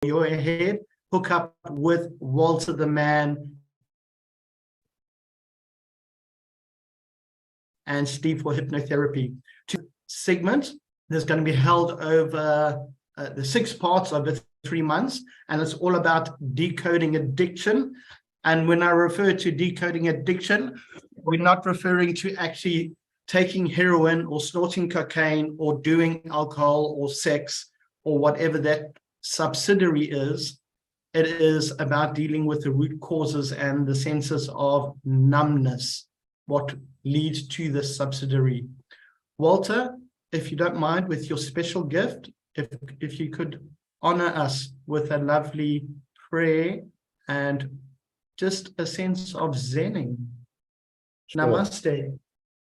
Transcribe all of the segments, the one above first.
you're ahead, hook up with Walter the Man and Steve for hypnotherapy. Segment that's going to be held over the 6 parts over 3 months, and it's all about decoding addiction. And when I refer to decoding addiction, we're not referring to actually taking heroin or snorting cocaine or doing alcohol or sex or whatever that subsidiary is. It is about dealing with the root causes and the senses of numbness, what leads to the subsidiary. Walter, if you don't mind, with your special gift, if you could honor us with a lovely prayer and just a sense of zenning. Sure. Namaste.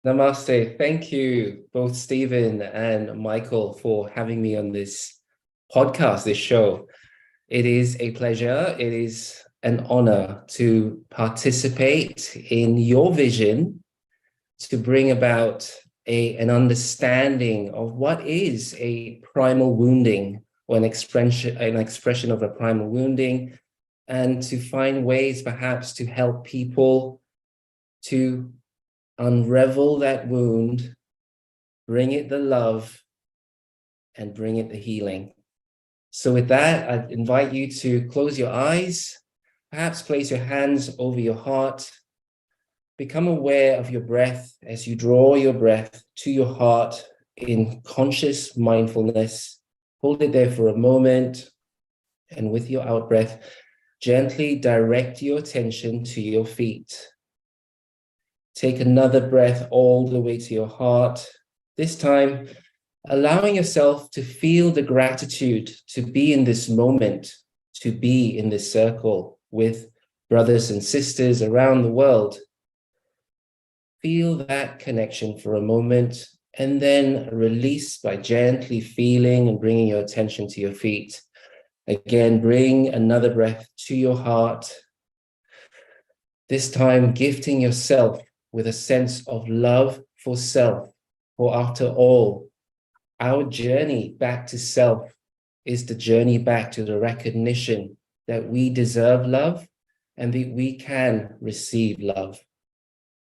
Namaste. Thank you, both Stephen and Michael, for having me on this podcast, this show. It is a pleasure. It is an honor to participate in your vision to bring about an understanding of what is a primal wounding or an expression of a primal wounding, and to find ways perhaps to help people to unravel that wound, bring it the love, and bring it the healing. So with that, I invite you to close your eyes, perhaps place your hands over your heart, become aware of your breath as you draw your breath to your heart in conscious mindfulness. Hold it there for a moment, and with your out breath, gently direct your attention to your feet. Take another breath all the way to your heart, this time allowing yourself to feel the gratitude to be in this moment, to be in this circle with brothers and sisters around the world. Feel that connection for a moment, and then release by gently feeling and bringing your attention to your feet. Again, bring another breath to your heart, this time gifting yourself with a sense of love for self. For after all, our journey back to self is the journey back to the recognition that we deserve love and that we can receive love.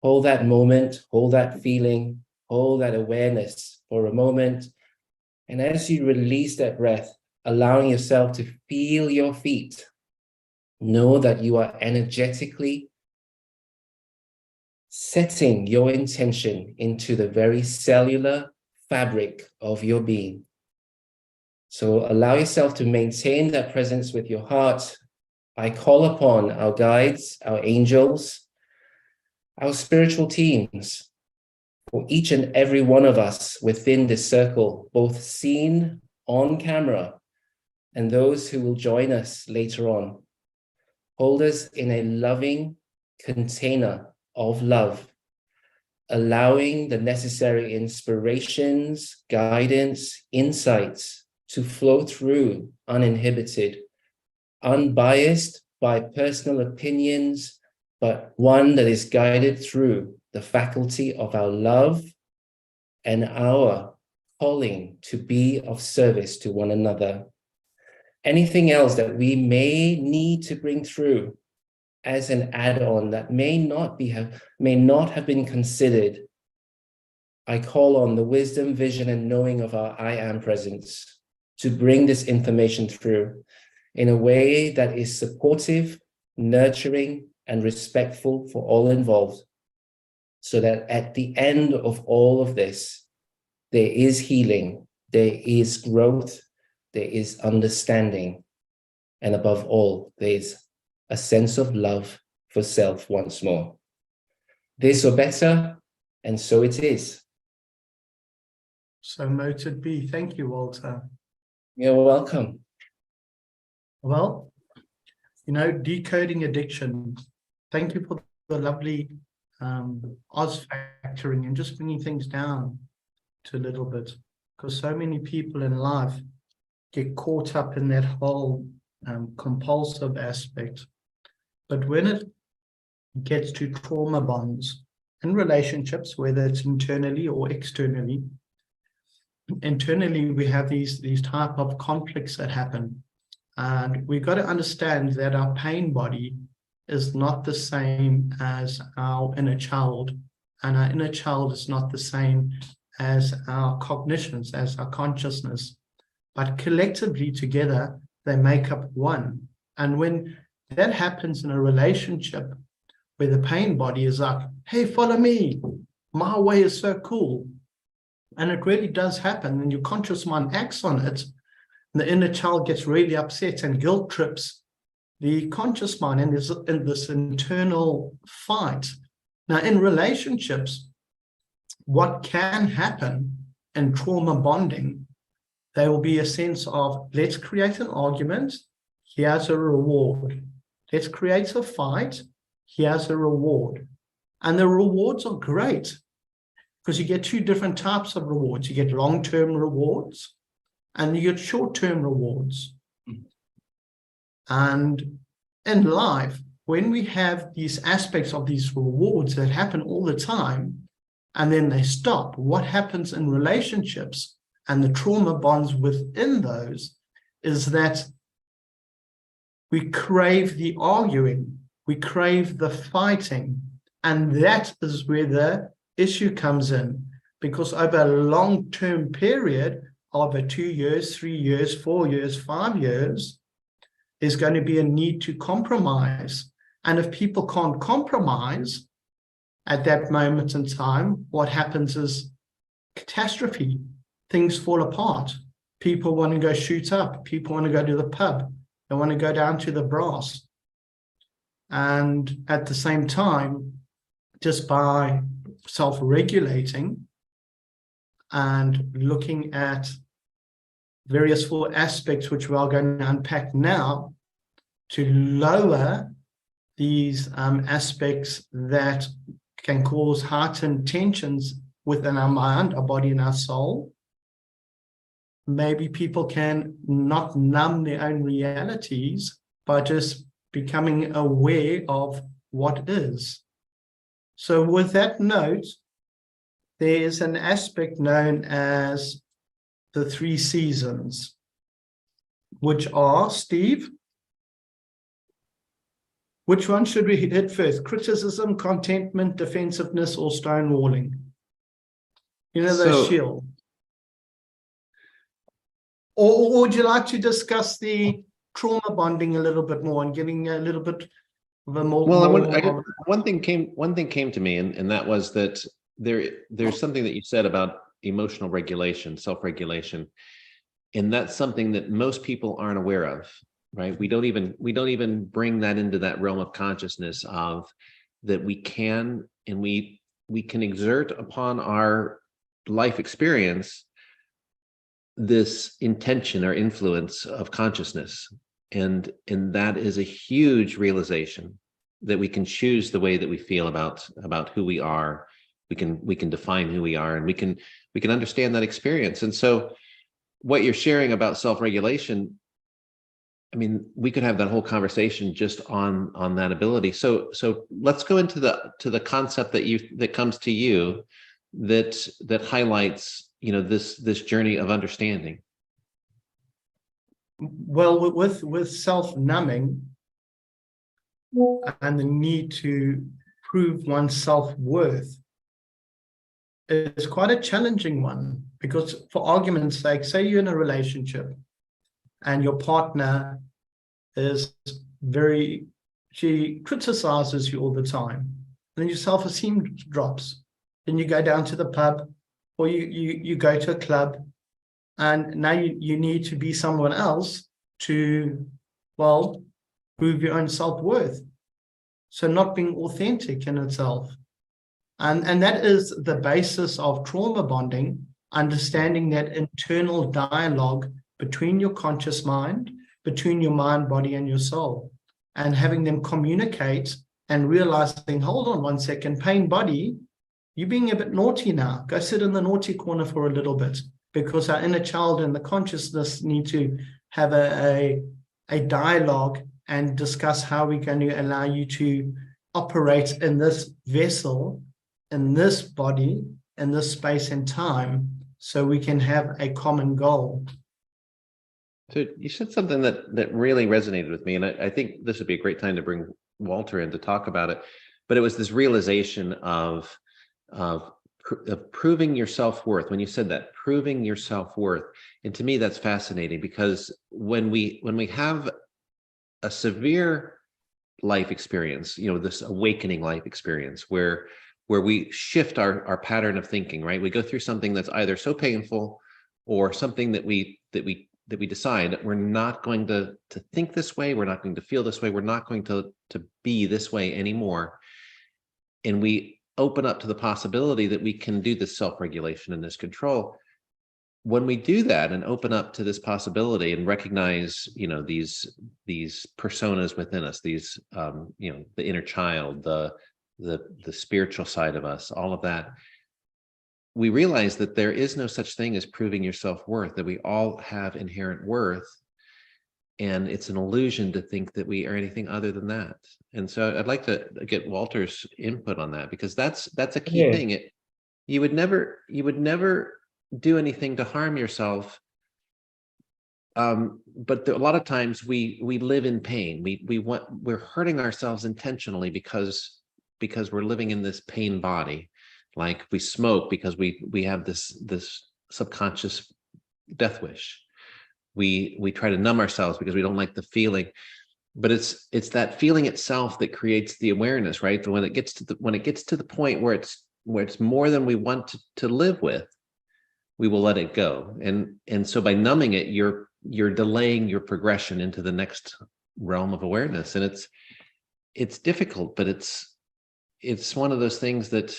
Hold that moment, hold that feeling, hold that awareness for a moment. And as you release that breath, allowing yourself to feel your feet, know that you are energetically setting your intention into the very cellular fabric of your being. So allow yourself to maintain that presence with your heart. I call upon our guides, our angels, our spiritual teams, for each and every one of us within this circle, both seen on camera and those who will join us later on. Hold us in a loving container of love, allowing the necessary inspirations, guidance, insights to flow through uninhibited, unbiased by personal opinions, but one that is guided through the faculty of our love and our calling to be of service to one another. Anything else that we may need to bring through as an add-on that may not have been considered, I call on the wisdom, vision, and knowing of our I Am presence to bring this information through in a way that is supportive, nurturing, and respectful for all involved, so that at the end of all of this, there is healing, there is growth, there is understanding, and above all, there is a sense of love for self once more. This or better, and so it is. So mote it be. Thank you, Walter. You're welcome. Well, decoding addiction. Thank you for the lovely Oz factoring and just bringing things down to a little bit, because so many people in life get caught up in that whole compulsive aspect. But when it gets to trauma bonds in relationships, whether it's internally or externally, we have these type of conflicts that happen. And we've got to understand that our pain body is not the same as our inner child. And our inner child is not the same as our cognitions, as our consciousness. But collectively together, they make up one. And when that happens in a relationship where the pain body is like, hey, follow me, my way is so cool. And it really does happen, and your conscious mind acts on it. And the inner child gets really upset and guilt trips the conscious mind in this internal fight. Now, in relationships, what can happen in trauma bonding, there will be a sense of, let's create an argument, here's a reward. Let's create a fight, here's a reward. And the rewards are great because you get two different types of rewards. You get long-term rewards and you get short-term rewards. And in life, when we have these aspects of these rewards that happen all the time, and then they stop, what happens in relationships and the trauma bonds within those is that we crave the arguing, we crave the fighting, and that is where the issue comes in, because over a long-term period, over 2 years, 3 years, 4 years, 5 years, there's going to be a need to compromise. And if people can't compromise at that moment in time, what happens is catastrophe. Things fall apart. People want to go shoot up. People want to go to the pub. They want to go down to the brass. And at the same time, just by self-regulating and looking at various four aspects, which we are going to unpack now, to lower these aspects that can cause heightened tensions within our mind, our body, and our soul. Maybe people can not numb their own realities by just becoming aware of what is. So with that note, there is an aspect known as the 3 seasons, which are, Steve, which one should we hit first? Criticism, contentment, defensiveness, or stonewalling? You know, those shields. Or would you like to discuss the trauma bonding a little bit more and getting a little bit of a more? Well, one thing came to me, and that was that there's something that you said about emotional regulation, self-regulation, and that's something that most people aren't aware of, right? We don't even bring that into that realm of consciousness of that we can exert upon our life experience this intention or influence of consciousness, and that is a huge realization that we can choose the way that we feel about who we are. We can define who we are, and we can understand that experience. And so what you're sharing about self-regulation, I mean, we could have that whole conversation just on that ability. So let's go into the concept that comes to you that highlights, you know, this journey of understanding. Well, with self-numbing and the need to prove one's self-worth, it's quite a challenging one, because for argument's sake, say you're in a relationship and your partner is she criticizes you all the time, then your self-esteem drops. Then you go down to the pub, or you go to a club, and now you need to be someone else to, well, prove your own self-worth. So not being authentic in itself. And that is the basis of trauma bonding, understanding that internal dialogue between your conscious mind, between your mind, body, and your soul, and having them communicate and realizing, hold on one second, pain body, you're being a bit naughty now. Go sit in the naughty corner for a little bit, because our inner child and the consciousness need to have a dialogue and discuss how we're going to allow you to operate in this vessel, in this body, in this space and time, so we can have a common goal. So you said something that really resonated with me, and I think this would be a great time to bring Walter in to talk about it. But it was this realization of proving your self-worth. When you said that, proving your self-worth, and to me that's fascinating, because when we have a severe life experience, this awakening life experience where we shift our pattern of thinking, right? We go through something that's either so painful or something that we decide we're not going to think this way, we're not going to feel this way, we're not going to be this way anymore. And we open up to the possibility that we can do this self-regulation and this control. When we do that and open up to this possibility and recognize, these personas within us, these, the inner child, the spiritual side of us, all of that, we realize that there is no such thing as proving your self-worth, that we all have inherent worth. And it's an illusion to think that we are anything other than that. And so I'd like to get Walter's input on that, because that's a key thing. You would never do anything to harm yourself. But a lot of times we live in pain. We're hurting ourselves intentionally because we're living in this pain body. Like we smoke because we have this subconscious death wish. We try to numb ourselves because we don't like the feeling. But it's that feeling itself that creates the awareness, right? When it gets to the point where it's more than we want to live with, we will let it go. And so by numbing it, you're delaying your progression into the next realm of awareness. And it's difficult, but it's one of those things that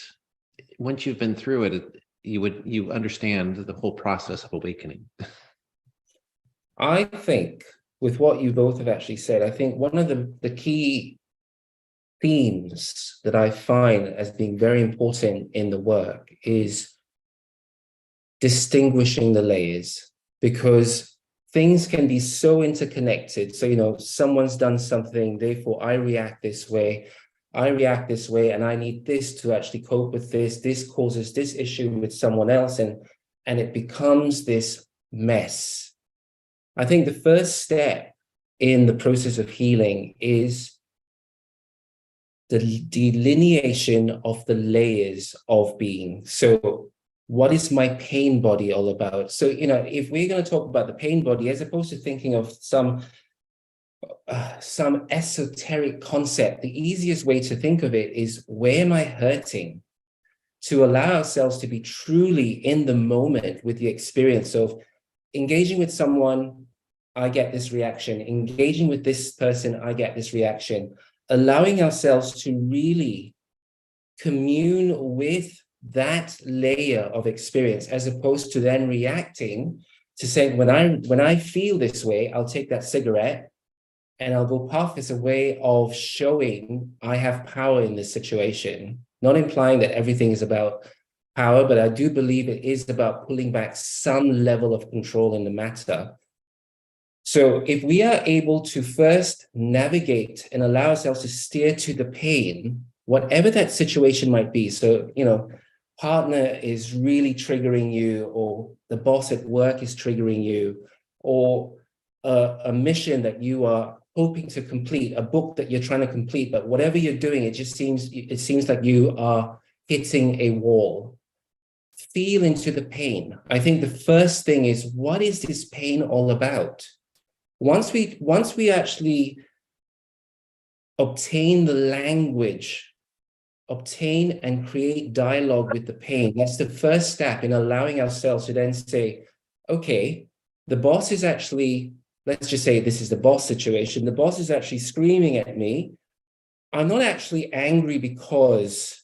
once you've been through it, you understand the whole process of awakening. I think with what you both have actually said, I think one of the key themes that I find as being very important in the work is distinguishing the layers, because things can be so interconnected. So, someone's done something, therefore I react this way, and I need this to actually cope with this. This causes this issue with someone else, and it becomes this mess. I think the first step in the process of healing is the delineation of the layers of being. So what is my pain body all about? So, if we're going to talk about the pain body, as opposed to thinking of some esoteric concept, the easiest way to think of it is, where am I hurting? To allow ourselves to be truly in the moment with the experience of engaging with someone, I get this reaction. Engaging with this person, I get this reaction. Allowing ourselves to really commune with that layer of experience, as opposed to then reacting to saying, when I feel this way, I'll take that cigarette and I'll go puff, as a way of showing I have power in this situation. Not implying that everything is about power, but I do believe it is about pulling back some level of control in the matter. So if we are able to first navigate and allow ourselves to steer to the pain, whatever that situation might be. So, partner is really triggering you, or the boss at work is triggering you, or a mission that you are hoping to complete, a book that you're trying to complete, but whatever you're doing, it seems like you are hitting a wall. Feel into the pain. I think the first thing is, what is this pain all about? Once we actually obtain the language, obtain and create dialogue with the pain, that's the first step in allowing ourselves to then say, okay, the boss is actually, let's just say this is the boss situation. The boss is actually screaming at me. I'm not actually angry because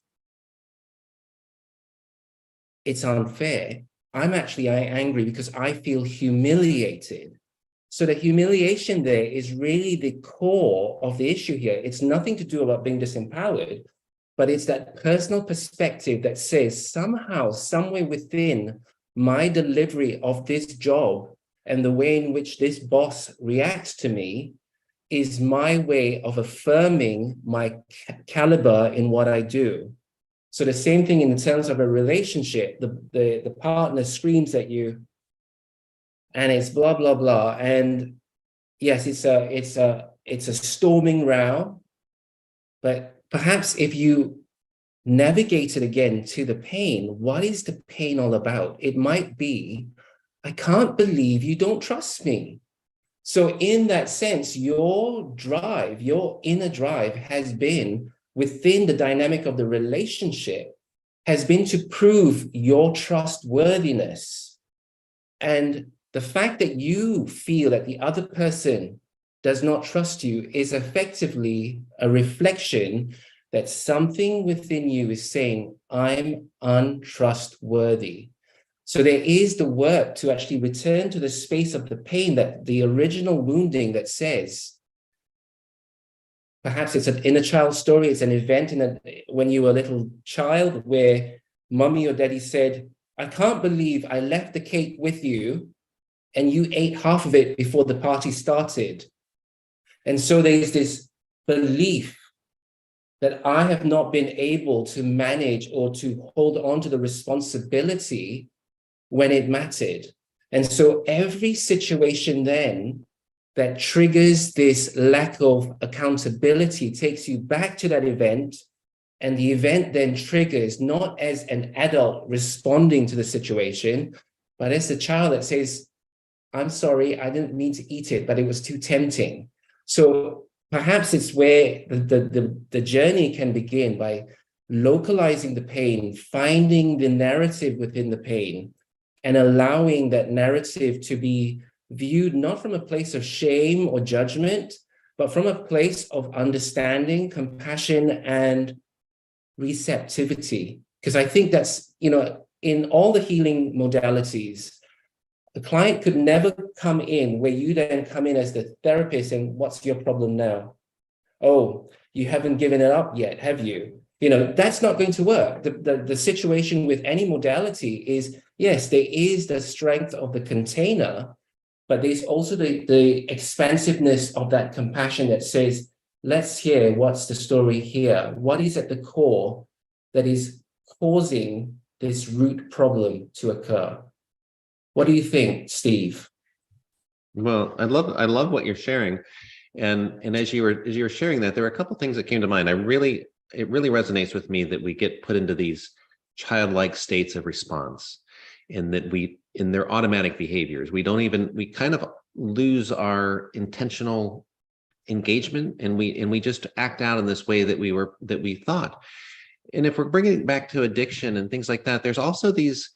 it's unfair. I'm actually angry because I feel humiliated. So the humiliation there is really the core of the issue here. It's nothing to do about being disempowered, but it's that personal perspective that says, somehow, somewhere within my delivery of this job and the way in which this boss reacts to me is my way of affirming my caliber in what I do. So the same thing in terms of a relationship, the partner screams at you, and it's blah, blah, blah. And yes, it's a storming row, but perhaps if you navigate it again to the pain, what is the pain all about? It might be, I can't believe you don't trust me. So in that sense, your drive, your inner drive has been within the dynamic of the relationship, has been to prove your trustworthiness. And the fact that you feel that the other person does not trust you is effectively a reflection that something within you is saying, I'm untrustworthy. So there is the work to actually return to the space of the pain, that the original wounding that says, perhaps it's an inner child story, it's an event when you were a little child where mommy or daddy said, I can't believe I left the cake with you and you ate half of it before the party started. And so there's this belief that I have not been able to manage or to hold on to the responsibility when it mattered. And so every situation then that triggers this lack of accountability takes you back to that event, and the event then triggers not as an adult responding to the situation, but as a child that says, I'm sorry, I didn't mean to eat it, but it was too tempting. So perhaps it's where the journey can begin, by localizing the pain, finding the narrative within the pain, and allowing that narrative to be viewed not from a place of shame or judgment, but from a place of understanding, compassion, and receptivity. Because I think that's, in all the healing modalities, the client could never come in where you then come in as the therapist and what's your problem now? Oh, you haven't given it up yet, have you? That's not going to work. The situation with any modality is, yes, there is the strength of the container, but there's also the expansiveness of that compassion that says, let's hear what's the story here. What is at the core that is causing this root problem to occur? What do you think, Steve? Well, I love what you're sharing. And as you were sharing that, there were a couple of things that came to mind. It really resonates with me that we get put into these childlike states of response, and that in their automatic behaviors, we kind of lose our intentional engagement, and we just act out in this way that we thought. And if we're bringing it back to addiction and things like that, there's also these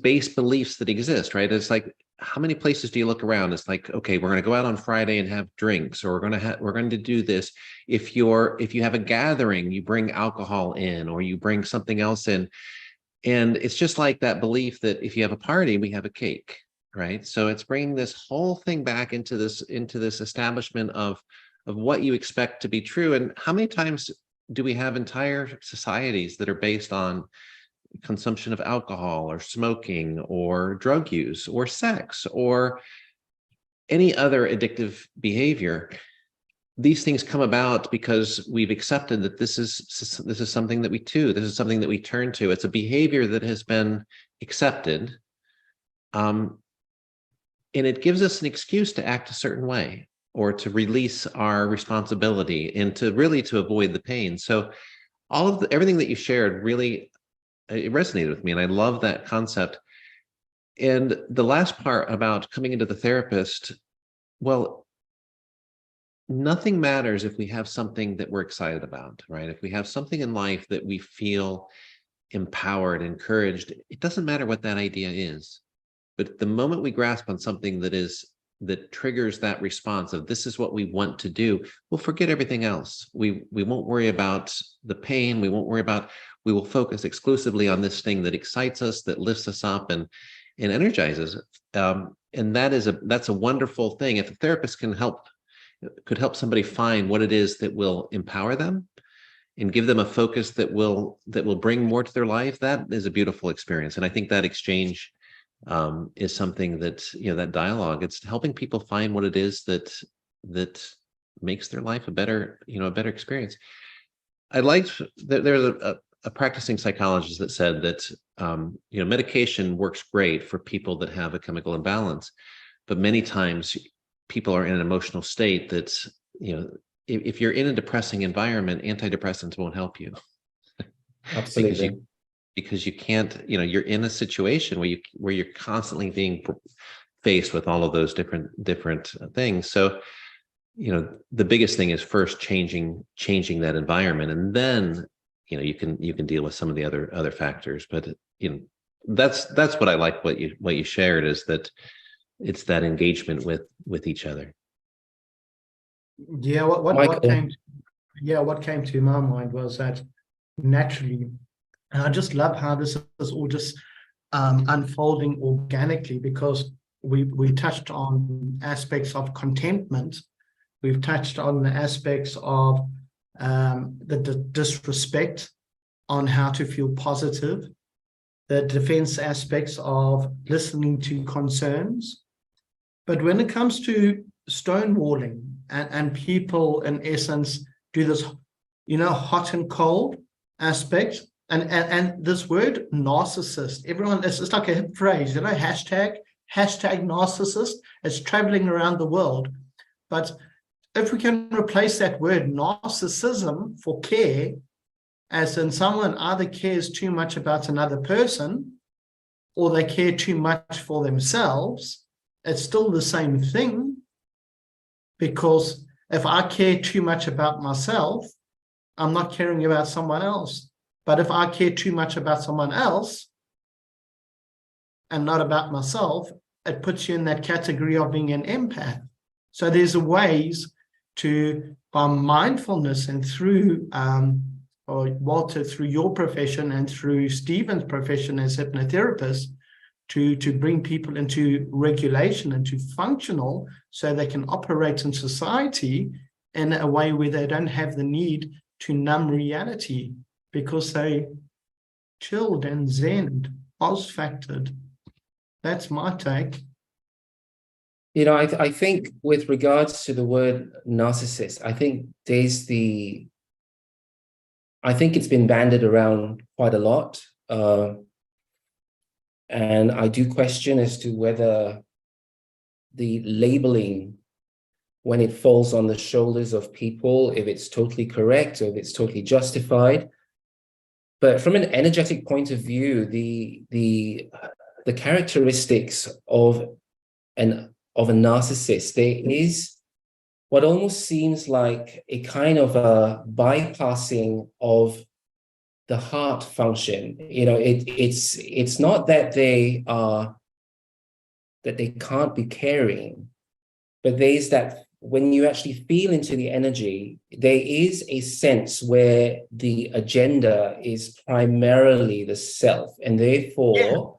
base beliefs that exist, right? It's like, how many places do you look around? It's like, okay, we're going to go out on Friday and have drinks, or we're going to do this. If you have a gathering, you bring alcohol in, or you bring something else in. And it's just like that belief that if you have a party, we have a cake, right? So it's bringing this whole thing back into this establishment of what you expect to be true. And how many times do we have entire societies that are based on consumption of alcohol or smoking or drug use or sex or any other addictive behavior? These things come about because we've accepted that this is something that we do. This is something that we turn to. It's a behavior that has been accepted, and it gives us an excuse to act a certain way, or to release our responsibility, and to avoid the pain. So everything that you shared really, it resonated with me, and I love that concept. And the last part about coming into the therapist, well, nothing matters if we have something that we're excited about, right? If we have something in life that we feel empowered, encouraged, it doesn't matter what that idea is. But the moment we grasp on something that triggers that response of, this is what we want to do, we'll forget everything else. We won't worry about the pain. We will focus exclusively on this thing that excites us, that lifts us up and energizes. And that's a wonderful thing. If a therapist could help somebody find what it is that will empower them and give them a focus that will bring more to their life, that is a beautiful experience. And I think that exchange is something that, that dialogue, it's helping people find what it is that makes their life a better experience. I liked that there's a practicing psychologist that said that medication works great for people that have a chemical imbalance, but many times people are in an emotional state that's, if you're in a depressing environment, antidepressants won't help you. Absolutely. because you can't, you're in a situation where you're constantly being faced with all of those different things. So, the biggest thing is first changing that environment, and then, you can deal with some of the other factors. But that's what I like what you shared, is that it's that engagement with each other. Yeah, what came to my mind was that naturally, and I just love how this is all just unfolding organically, because we touched on aspects of contentment. We've touched on the aspects of the disrespect, on how to feel positive, the defense aspects of listening to concerns. But when it comes to stonewalling, and people in essence do this, hot and cold aspect, and this word narcissist, everyone, it's like a hip phrase, hashtag narcissist. It's traveling around the world. But if we can replace that word narcissism for care, as in someone either cares too much about another person, or they care too much for themselves, it's still the same thing. Because if I care too much about myself, I'm not caring about someone else. But if I care too much about someone else and not about myself, it puts you in that category of being an empath. So there's ways to, by mindfulness, and through, or Walter, through your profession and through Stephen's profession as hypnotherapist, to bring people into regulation and to functional, so they can operate in society in a way where they don't have the need to numb reality, because they chilled and zened, Oz-factored. That's my take. I think with regards to the word narcissist, I think it's been bandied around quite a lot. And I do question as to whether the labeling, when it falls on the shoulders of people, if it's totally correct or if it's totally justified. But from an energetic point of view, the characteristics of a narcissist, there is what almost seems like a kind of a bypassing of the heart function. It's not that they can't be caring, but there's that when you actually feel into the energy, there is a sense where the agenda is primarily the self, and therefore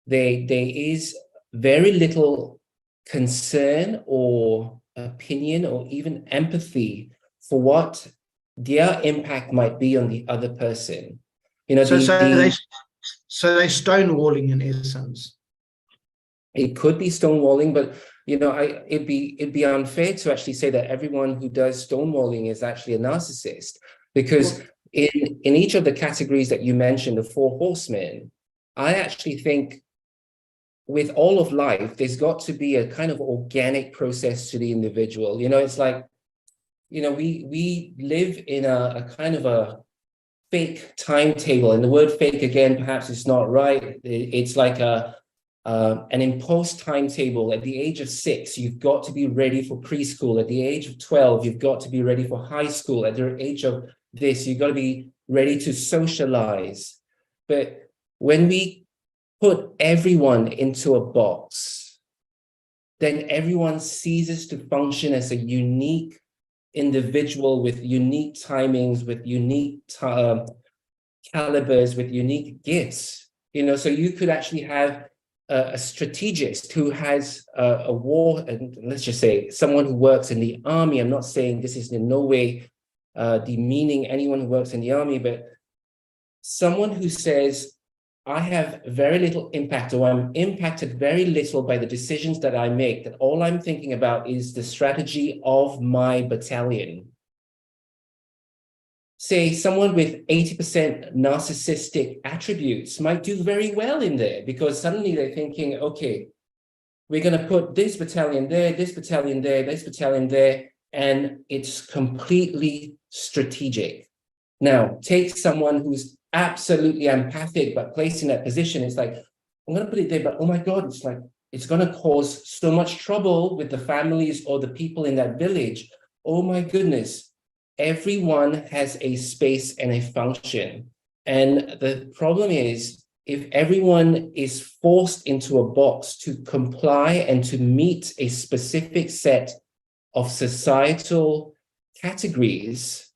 there is very little concern or opinion or even empathy for what their impact might be on the other person. So they're stonewalling in essence. It could be stonewalling, but it'd be unfair to actually say that everyone who does stonewalling is actually a narcissist, because in each of the categories that you mentioned, the 4 horsemen, I actually think with all of life, there's got to be a kind of organic process to the individual. It's like, we live in a kind of a fake timetable, and the word fake, again, perhaps it's not right. It's like an imposed timetable. At the age of 6, you've got to be ready for preschool. At the age of 12, you've got to be ready for high school. At the age of this, you've got to be ready to socialize. But when we put everyone into a box, then everyone ceases to function as a unique individual with unique timings, with unique calibers, with unique gifts. So you could actually have a strategist who has a war, and let's just say someone who works in the army. I'm not saying this is in no way demeaning anyone who works in the army, but someone who says, I have very little impact, or I'm impacted very little by the decisions that I make, that all I'm thinking about is the strategy of my battalion. say someone with 80% narcissistic attributes might do very well in there, because suddenly they're thinking, okay, we're going to put this battalion there, this battalion there, this battalion there, and it's completely strategic. Now, take someone who's absolutely empathic, but placed in that position, it's like, I'm going to put it there, but oh my God, it's like, it's going to cause so much trouble with the families or the people in that village. Oh my goodness. Everyone has a space and a function. And the problem is, if everyone is forced into a box to comply and to meet a specific set of societal categories,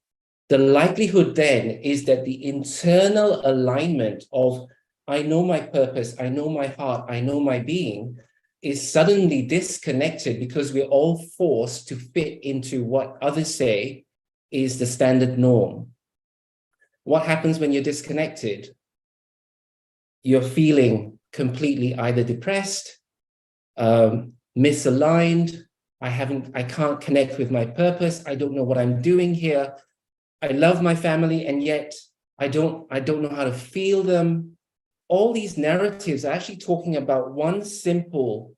the likelihood then is that the internal alignment of, I know my purpose, I know my heart, I know my being, is suddenly disconnected because we're all forced to fit into what others say is the standard norm. What happens when you're disconnected? You're feeling completely either depressed, misaligned. I can't connect with my purpose. I don't know what I'm doing here. I love my family, and yet I don't know how to feel them. All these narratives are actually talking about one simple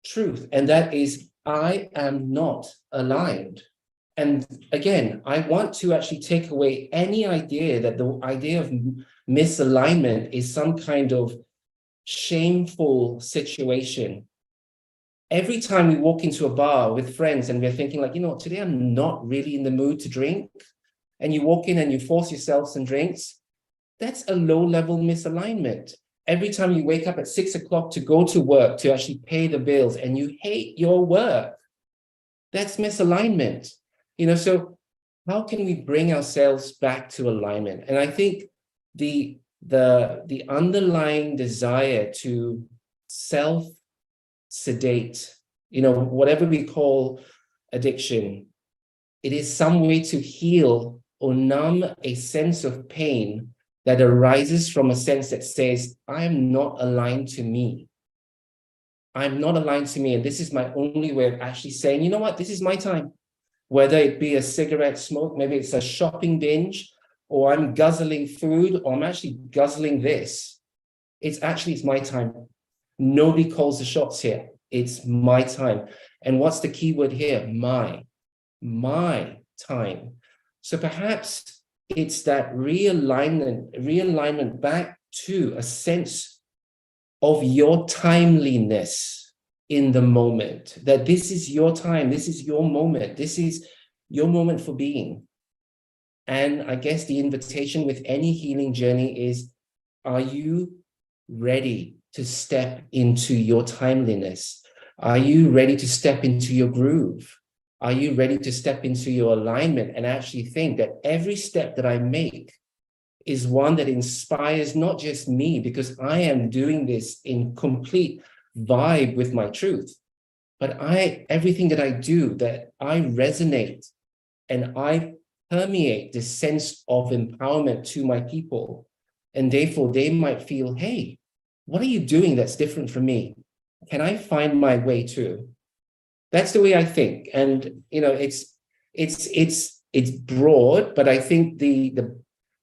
truth, and that is, I am not aligned. And again, I want to actually take away any idea that the idea of misalignment is some kind of shameful situation. Every time we walk into a bar with friends and we're thinking like, you know, today I'm not really in the mood to drink, and you walk in and you force yourself some drinks, that's a low-level misalignment. Every time you wake up at 6 o'clock to go to work, to actually pay the bills, and you hate your work, that's misalignment. You know, so how can we bring ourselves back to alignment? And I think the underlying desire to self-sedate, you know, whatever we call addiction, it is some way to heal or numb a sense of pain that arises from a sense that says, I'm not aligned to me. I'm not aligned to me. And this is my only way of actually saying, you know what, this is my time. Whether it be a cigarette smoke, maybe it's a shopping binge, or I'm guzzling food, or I'm actually guzzling this. It's my time. Nobody calls the shots here. It's my time. And what's the key word here? My time. So perhaps it's that realignment back to a sense of your timeliness in the moment, that this is your time, this is your moment, this is your moment for being. And I guess the invitation with any healing journey is, are you ready to step into your timeliness? Are you ready to step into your groove? Are you ready to step into your alignment and actually think that every step that I make is one that inspires not just me, because I am doing this in complete vibe with my truth, but everything that I do, that I resonate and I permeate this sense of empowerment to my people, and therefore they might feel, hey, what are you doing that's different from me? Can I find my way too? That's the way I think. And you know, it's broad, but I think the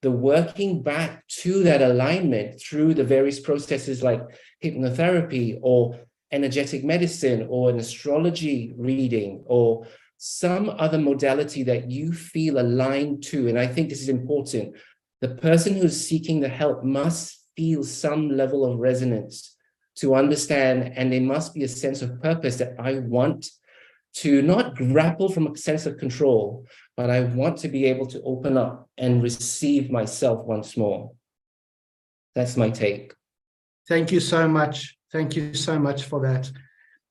working back to that alignment through the various processes like hypnotherapy or energetic medicine or an astrology reading or some other modality that you feel aligned to. And I think this is important. The person who's seeking the help must feel some level of resonance to understand, and there must be a sense of purpose that I want to not grapple from a sense of control, but I want to be able to open up and receive myself once more. That's my take. Thank you so much. Thank you so much for that.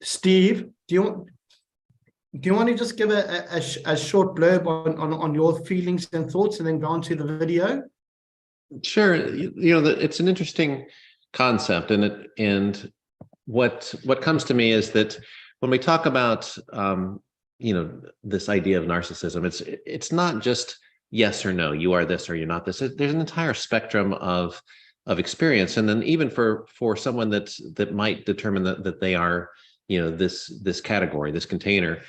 Steve, do you want to just give a short blurb on your feelings and thoughts, and then go on to the video? Sure. You know, it's an interesting concept, and what comes to me is that when we talk about you know, this idea of narcissism, it's not just yes or no, you are this or you're not this. There's an entire spectrum of experience, and then even for someone that might determine that they are, you know, this category, this container,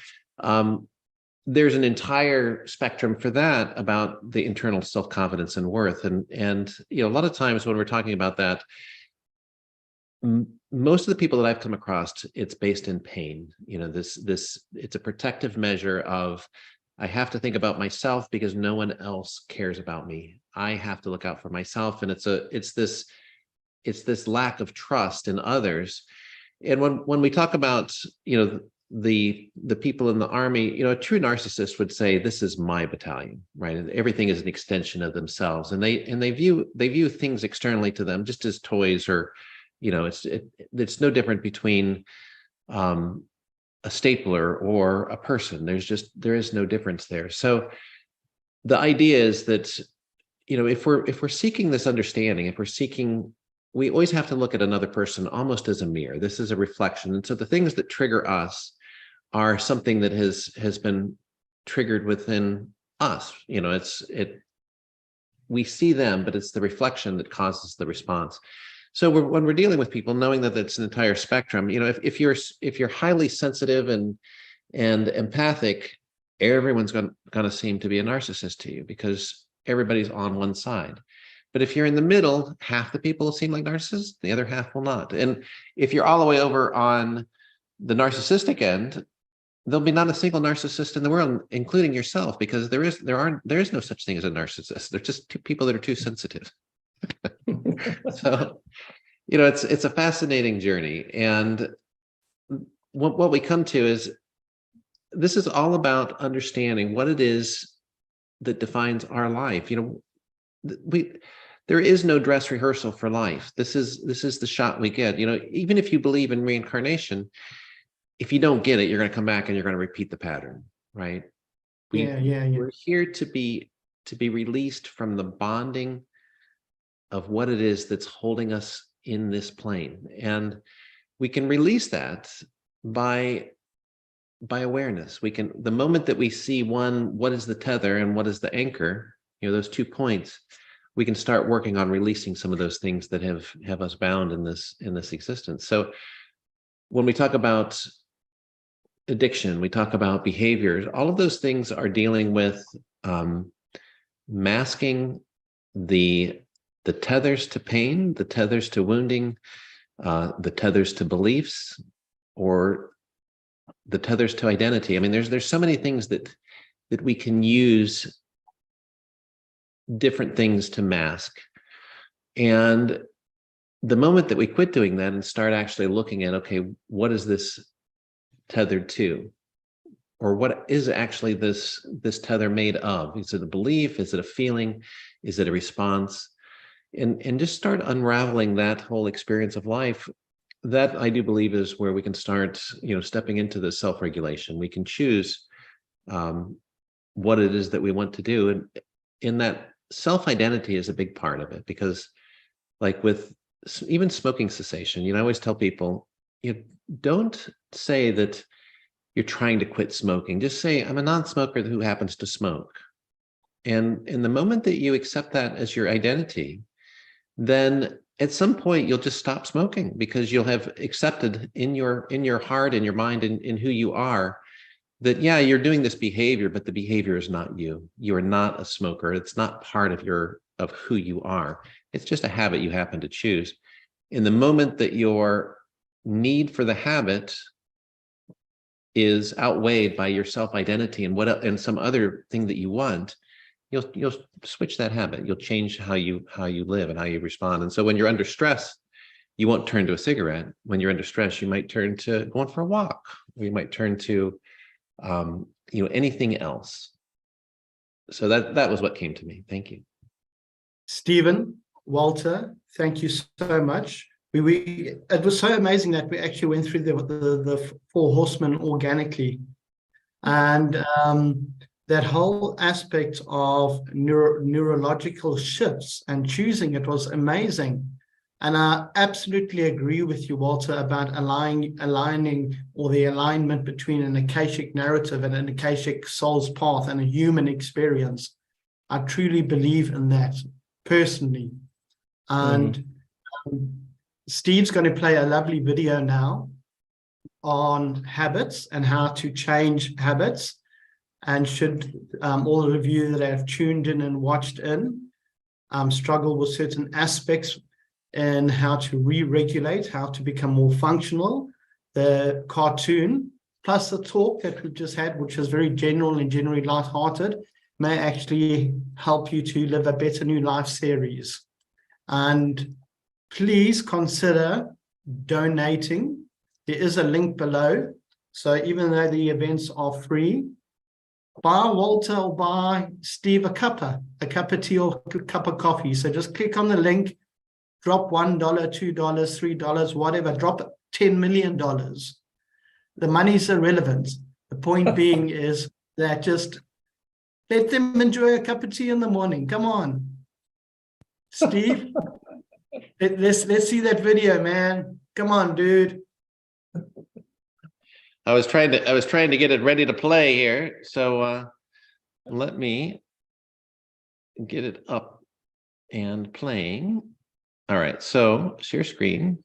there's an entire spectrum for that about the internal self-confidence and worth. And you know, a lot of times when we're talking about that, most of the people that I've come across, it's based in pain. You know, it's a protective measure of, I have to think about myself because no one else cares about me. I have to look out for myself. And it's this lack of trust in others. And when we talk about, you know, the people in the army, you know, a true narcissist would say, this is my battalion, right? And everything is an extension of themselves. And they view things externally to them just as toys, or, you know, it's no different between a stapler or a person. There is no difference there. So the idea is that, you know, if we're seeking this understanding, we always have to look at another person almost as a mirror. This is a reflection. And so the things that trigger us are something that has been triggered within us. You know, we see them, but it's the reflection that causes the response. So when we're dealing with people, knowing that it's an entire spectrum, you know, if you're highly sensitive and empathic, everyone's going to seem to be a narcissist to you because everybody's on one side. But if you're in the middle, half the people will seem like narcissists, the other half will not. And if you're all the way over on the narcissistic end, there'll be not a single narcissist in the world, including yourself, because there is no such thing as a narcissist. They're just two people that are too sensitive. So, you know, it's a fascinating journey. And what we come to is, this is all about understanding what it is that defines our life. You know, there is no dress rehearsal for life. This is the shot we get. You know, even if you believe in reincarnation, if you don't get it, you're going to come back and you're going to repeat the pattern, right? We're here to be released from the bonding of what it is that's holding us in this plane. And we can release that by awareness. The moment that we see what is the tether and what is the anchor, you know, those 2 points, we can start working on releasing some of those things that have us bound in this existence. So when we talk about addiction, we talk about behaviors, all of those things are dealing with masking the tethers to pain, the tethers to wounding, the tethers to beliefs, or the tethers to identity. I mean, there's so many things that we can use different things to mask. And the moment that we quit doing that and start actually looking at, okay, what is this tethered to? Or what is actually this tether made of? Is it a belief? Is it a feeling? Is it a response? And just start unraveling that whole experience of life. That, I do believe, is where we can start, you know, stepping into the self-regulation. We can choose what it is that we want to do. And in that, self-identity is a big part of it, because like with even smoking cessation, you know, I always tell people, you don't say that you're trying to quit smoking. Just say, I'm a non-smoker who happens to smoke. And in the moment that you accept that as your identity, then at some point you'll just stop smoking, because you'll have accepted in your heart, in your mind, in who you are, that, yeah, you're doing this behavior, but the behavior is not you. You are not a smoker. It's not part of who you are. It's just a habit you happen to choose. In the moment that your need for the habit is outweighed by your self-identity and some other thing that you want, you'll switch that habit. You'll change how you live and how you respond. And so when you're under stress, you won't turn to a cigarette. When you're under stress, you might turn to going for a walk, or you might turn to anything else. So that was what came to me. Thank you. Stephen, Walter, thank you so much. It was so amazing that we actually went through the four horsemen organically, and that whole aspect of neurological shifts and choosing it was amazing. And I absolutely agree with you, Walter, about aligning or the alignment between an Akashic narrative and an Akashic soul's path and a human experience. I truly believe in that personally. And Steve's going to play a lovely video now on habits and how to change habits. And should all of you that have tuned in and watched in struggle with certain aspects and how to re-regulate, how to become more functional, the cartoon plus the talk that we've just had, which is very general and generally light-hearted, may actually help you to live a better new life series. And please consider donating. There is a link below. So even though the events are free, buy Walter or buy Steve a cup of tea or a cup of coffee. So just click on the link, drop $1, $2, $3, whatever, drop $10 million. The money's irrelevant. The point being is that just let them enjoy a cup of tea in the morning. Come on. Steve, let's see that video, man. Come on, dude. I was trying to get it ready to play here. So let me get it up and playing. All right, so share screen.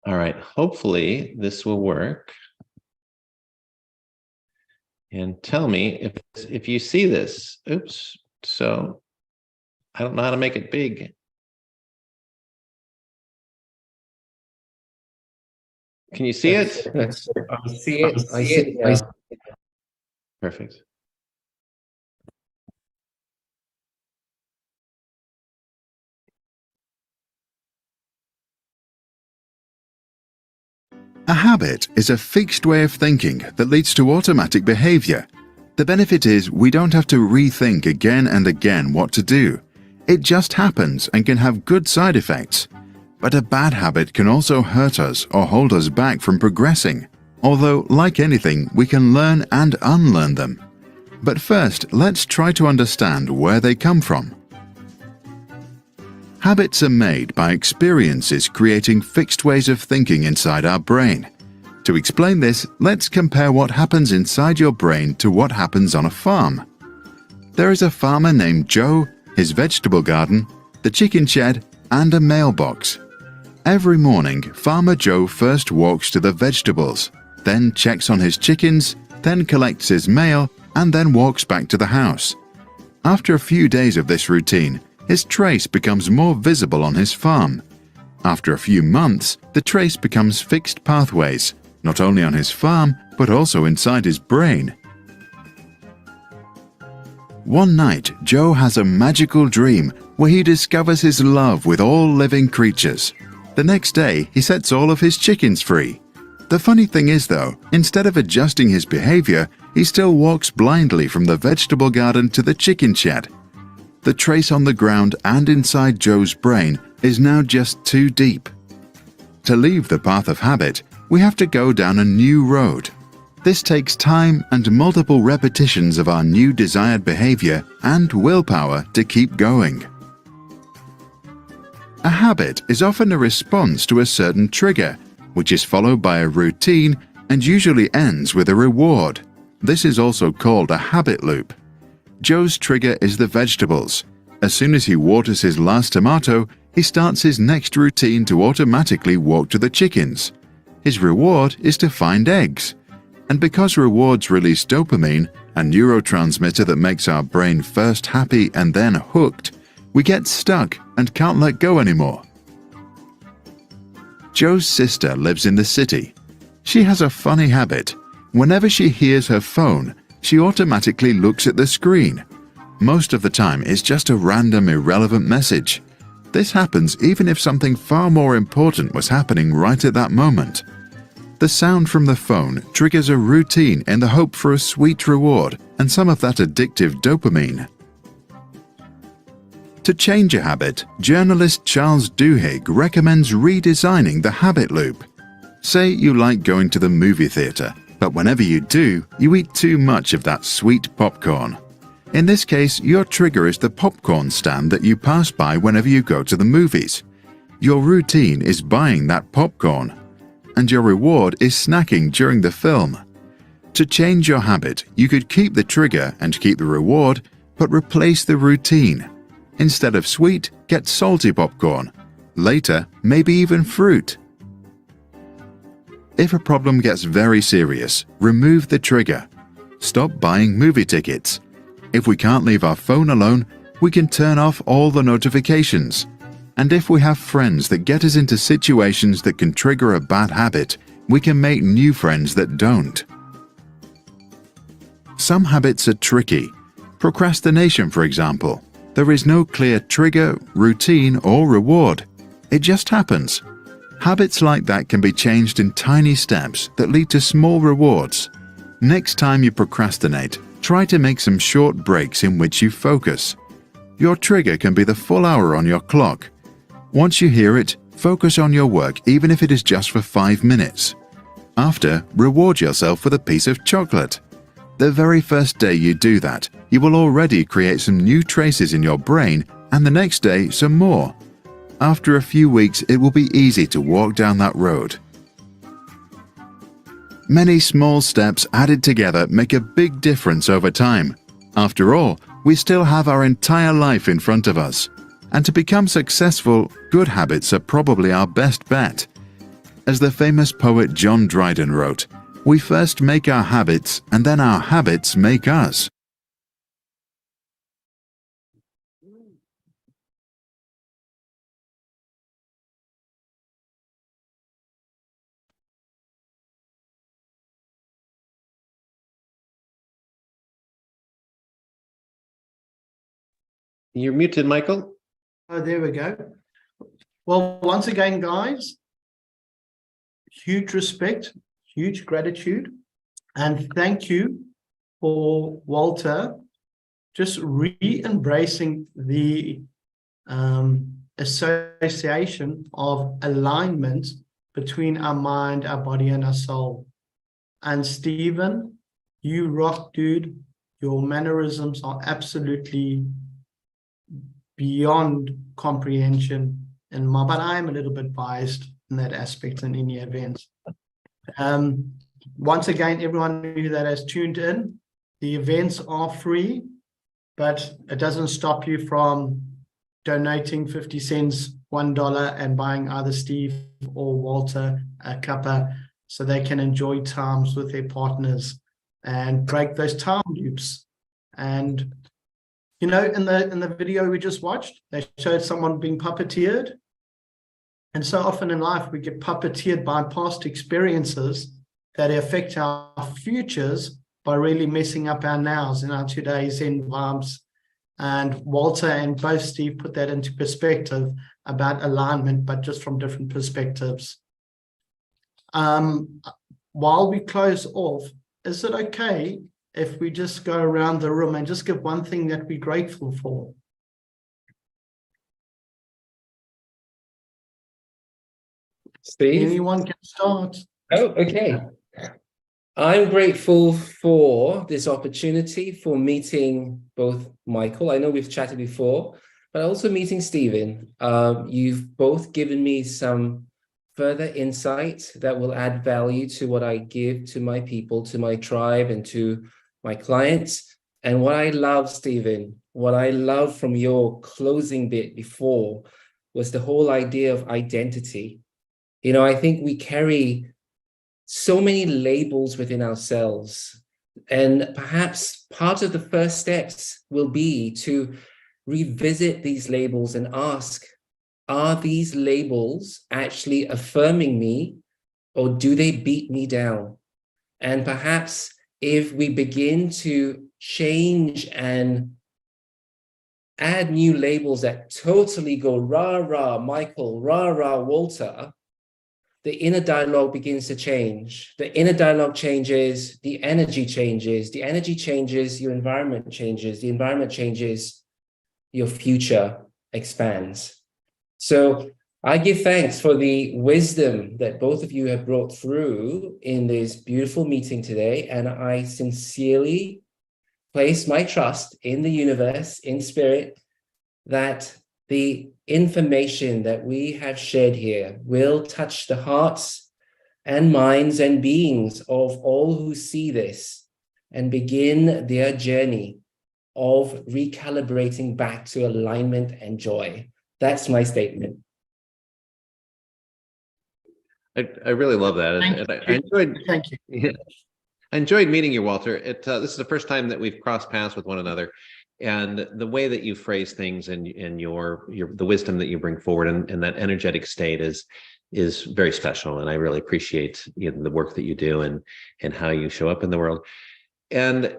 All right, hopefully this will work. And tell me if you see this. Oops, so I don't know how to make it big. Can you see it? I see it. I see it. Perfect. A habit is a fixed way of thinking that leads to automatic behavior. The benefit is we don't have to rethink again and again what to do. It just happens and can have good side effects. But a bad habit can also hurt us or hold us back from progressing. Although, like anything, we can learn and unlearn them. But first, let's try to understand where they come from. Habits are made by experiences creating fixed ways of thinking inside our brain. To explain this, let's compare what happens inside your brain to what happens on a farm. There is a farmer named Joe, his vegetable garden, the chicken shed, and a mailbox. Every morning, Farmer Joe first walks to the vegetables, then checks on his chickens, then collects his mail, and then walks back to the house. After a few days of this routine, his trace becomes more visible on his farm. After a few months, the trace becomes fixed pathways, not only on his farm, but also inside his brain. One night, Joe has a magical dream where he discovers his love with all living creatures. The next day, he sets all of his chickens free. The funny thing is though, instead of adjusting his behavior, he still walks blindly from the vegetable garden to the chicken shed. The trace on the ground and inside Joe's brain is now just too deep. To leave the path of habit, we have to go down a new road. This takes time and multiple repetitions of our new desired behavior and willpower to keep going. A habit is often a response to a certain trigger, which is followed by a routine and usually ends with a reward. This is also called a habit loop. Joe's trigger is the vegetables. As soon as he waters his last tomato, he starts his next routine to automatically walk to the chickens. His reward is to find eggs. And because rewards release dopamine, a neurotransmitter that makes our brain first happy and then hooked, we get stuck and can't let go anymore. Joe's sister lives in the city. She has a funny habit. Whenever she hears her phone, she automatically looks at the screen. Most of the time, it's just a random, irrelevant message. This happens even if something far more important was happening right at that moment. The sound from the phone triggers a routine in the hope for a sweet reward and some of that addictive dopamine. To change a habit, journalist Charles Duhigg recommends redesigning the habit loop. Say you like going to the movie theater, but whenever you do, you eat too much of that sweet popcorn. In this case, your trigger is the popcorn stand that you pass by whenever you go to the movies. Your routine is buying that popcorn, and your reward is snacking during the film. To change your habit, you could keep the trigger and keep the reward, but replace the routine. Instead of sweet, get salty popcorn. Later, maybe even fruit. If a problem gets very serious, remove the trigger. Stop buying movie tickets. If we can't leave our phone alone, we can turn off all the notifications. And if we have friends that get us into situations that can trigger a bad habit, we can make new friends that don't. Some habits are tricky. Procrastination, for example. There is no clear trigger, routine, or reward. It just happens. Habits like that can be changed in tiny steps that lead to small rewards. Next time you procrastinate, try to make some short breaks in which you focus. Your trigger can be the full hour on your clock. Once you hear it, focus on your work even if it is just for 5 minutes. After, reward yourself with a piece of chocolate. The very first day you do that, you will already create some new traces in your brain, and the next day some more. After a few weeks, it will be easy to walk down that road. Many small steps added together make a big difference over time. After all, we still have our entire life in front of us. And to become successful, good habits are probably our best bet. As the famous poet John Dryden wrote, we first make our habits, and then our habits make us. You're muted, Michael. Oh, there we go. Well, once again, guys, huge respect, huge gratitude, and thank you for Walter just re-embracing the association of alignment between our mind, our body, and our soul. And Stephen, you rock, dude. Your mannerisms are absolutely beyond comprehension, but I'm a little bit biased in that aspect in any event. Once again, everyone that has tuned in, the events are free, but it doesn't stop you from donating 50 cents, $1, and buying either Steve or Walter a cuppa so they can enjoy times with their partners and break those time loops. And you know, in the video we just watched, they showed someone being puppeteered. And so often in life, we get puppeteered by past experiences that affect our futures by really messing up our nows and our today's end vibes. And Walter and both Steve put that into perspective about alignment, but just from different perspectives. While we close off, is it okay if we just go around the room and just give one thing that we're grateful for? Steve? Anyone can start. Oh, okay. I'm grateful for this opportunity for meeting both Michael. I know we've chatted before, but also meeting Stephen. You've both given me some further insight that will add value to what I give to my people, to my tribe, and to my clients. And what I love, Stephen, what I love from your closing bit before was the whole idea of identity. You know, I think we carry so many labels within ourselves. And perhaps part of the first steps will be to revisit these labels and ask, are these labels actually affirming me, or do they beat me down? And perhaps if we begin to change and add new labels that totally go rah, rah, Michael, rah, rah, Walter, the inner dialogue begins to change. The inner dialogue changes, the energy changes, the energy changes, your environment changes, the environment changes, your future expands. So I give thanks for the wisdom that both of you have brought through in this beautiful meeting today. And I sincerely place my trust in the universe, in spirit, that the information that we have shared here will touch the hearts and minds and beings of all who see this and begin their journey of recalibrating back to alignment and joy. That's my statement. I really love that. And I enjoyed, Thank you. yeah, I enjoyed meeting you, Walter. This is the first time that we've crossed paths with one another. And the way that you phrase things and the wisdom that you bring forward and that energetic state is very special. And I really appreciate the work that you do and how you show up in the world. And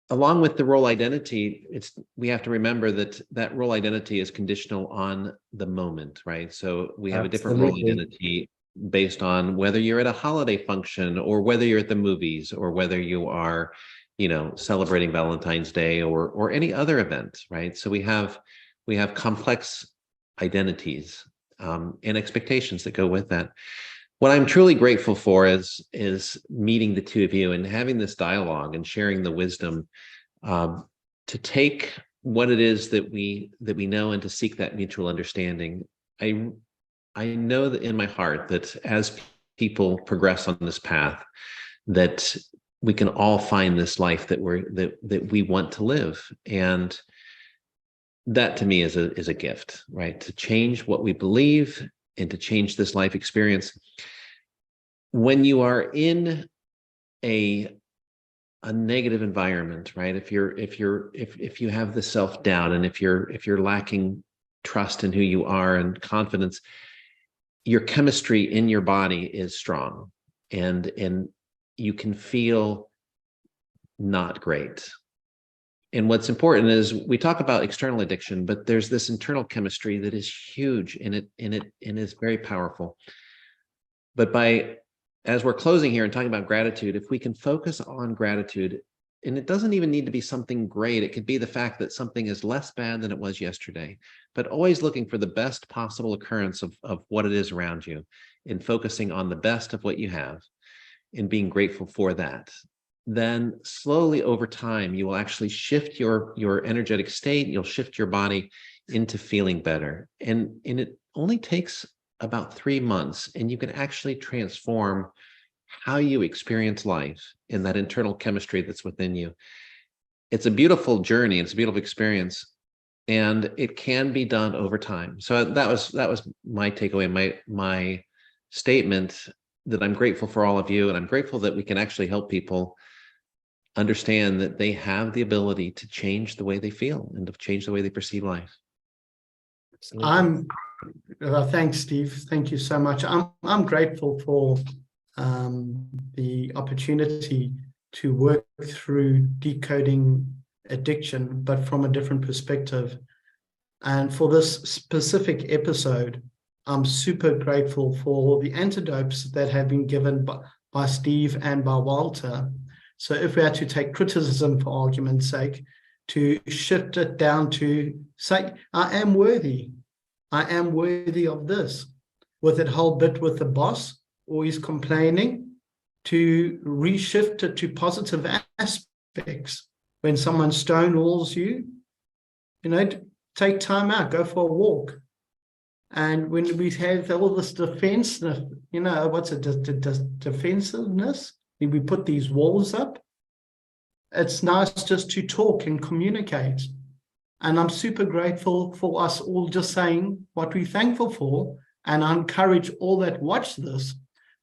along with the role identity, we have to remember that role identity is conditional on the moment, right? So we have a different role identity based on whether you're at a holiday function or whether you're at the movies or whether you are, celebrating Valentine's Day or any other event, right? So we have complex identities and expectations that go with that. What I'm truly grateful for is meeting the two of you and having this dialogue and sharing the wisdom to take what it is that we know and to seek that mutual understanding. I know that in my heart that as people progress on this path, that we can all find this life that we want to live, and that to me is a gift, right? To change what we believe and to change this life experience. When you are in a negative environment, right? If you have the self-doubt and if you're lacking trust in who you are and confidence, your chemistry in your body is strong and you can feel not great. And what's important is we talk about external addiction, but there's this internal chemistry that is huge and it is very powerful. But as we're closing here and talking about gratitude, if we can focus on gratitude, and it doesn't even need to be something great. It could be the fact that something is less bad than it was yesterday, but always looking for the best possible occurrence of what it is around you and focusing on the best of what you have and being grateful for that. Then slowly over time, you will actually shift your energetic state. You'll shift your body into feeling better. And it only takes about 3 months, and you can actually transform how you experience life in that internal chemistry that's within you. It's a beautiful journey. It's a beautiful experience, and it can be done over time. So that was my takeaway, my statement, that I'm grateful for all of you, and I'm grateful that we can actually help people understand that they have the ability to change the way they feel and to change the way they perceive life. Absolutely. Thanks, Steve. Thank you so much. I'm grateful for the opportunity to work through decoding addiction, but from a different perspective. And for this specific episode, I'm super grateful for the antidotes that have been given by Steve and by Walter. So if we had to take criticism, for argument's sake, to shift it down to say, I am worthy of this, with that whole bit with the boss always complaining, to reshift it to positive aspects. When someone stonewalls you, take time out, go for a walk. And when we have all this defense, what's it, defensiveness, when we put these walls up, it's nice just to talk and communicate. And I'm super grateful for us all just saying what we're thankful for. And I encourage all that watch this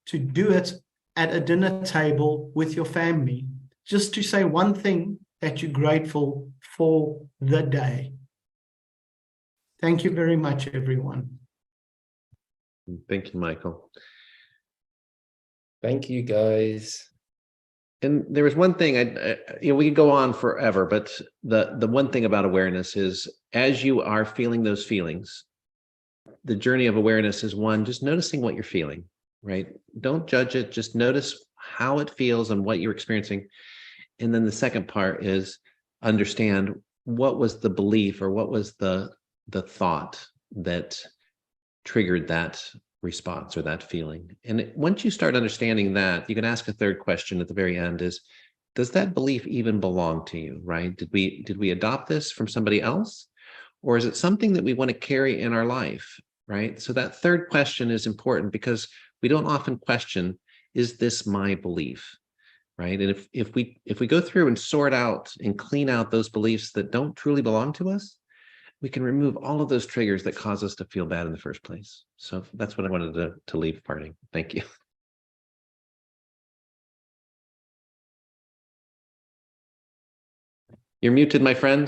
to do it at a dinner table with your family, just to say one thing that you're grateful for the day. Thank you very much, everyone. Thank you, Michael. Thank you, guys. And there was one thing, we could go on forever, but the one thing about awareness is, as you are feeling those feelings, the journey of awareness is one, just noticing what you're feeling, right? Don't judge it, just notice how it feels and what you're experiencing. And then the second part is understand what was the belief or what was the thought that triggered that response or that feeling. And once you start understanding that, you can ask a third question at the very end is, does that belief even belong to you, right? Did we adopt this from somebody else? Or is it something that we want to carry in our life, right? So that third question is important because we don't often question, is this my belief, right? And if we go through and sort out and clean out those beliefs that don't truly belong to us, we can remove all of those triggers that cause us to feel bad in the first place. So that's what I wanted to leave parting. Thank you. You're muted, my friend.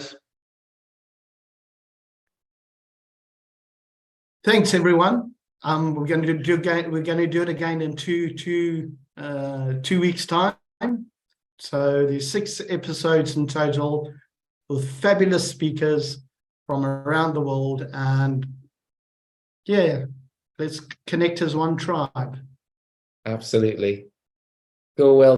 Thanks, everyone. We're going to do it again in two weeks' time. So there's 6 episodes in total with fabulous speakers from around the world, and yeah, let's connect as one tribe. Absolutely. Go well.